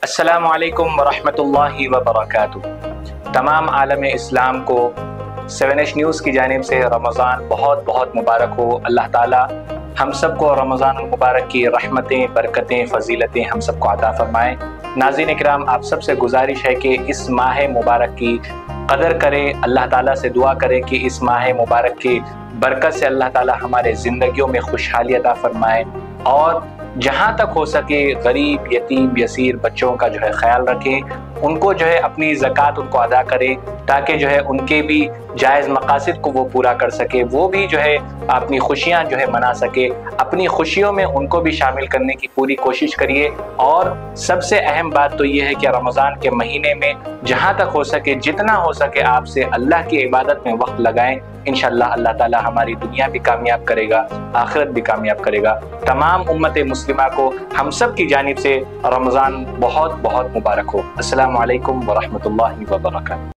अस्सलामु अलैकुम वरहमतुल्लाहि वबरकातुहू। तमाम आलम इस्लाम को 7H न्यूज़ की जानिब से रमज़ान बहुत बहुत मुबारक हो। अल्लाह ताला हम सबको रमज़ान मुबारक की रहमतें, बरकतें, फ़जीलतें हम सबको अता फ़रमाएँ। नाज़रीन इकराम, आप सबसे गुजारिश है कि इस माह मुबारक की कदर करें, अल्लाह ताला से दुआ करें कि इस माह मुबारक की बरकत से अल्लाह ताला हमारे ज़िंदगियों में खुशहाली अता फ़रमाए और जहाँ तक हो सके गरीब, यतीम, यसीर बच्चों का जो है ख्याल रखें, उनको जो है अपनी ज़कात उनको अदा करें ताकि जो है उनके भी जायज़ मकासद को वो पूरा कर सके, वो भी जो है अपनी खुशियाँ जो है मना सके। अपनी खुशियों में उनको भी शामिल करने की पूरी कोशिश करिए। और सबसे अहम बात तो ये है कि रमज़ान के महीने में जहाँ तक हो सके, जितना हो सके, आपसे अल्लाह की इबादत में वक्त लगाएं। इंशाअल्लाह अल्लाह ताला हमारी दुनिया भी कामयाब करेगा, आखिरत भी कामयाब करेगा। तमाम उम्मत मुस्लिमा को हम सब की जानिब से रमज़ान बहुत बहुत मुबारक हो। अस्सलामु अलैकुम वरहमतुल्लाहि वबरकातुहू।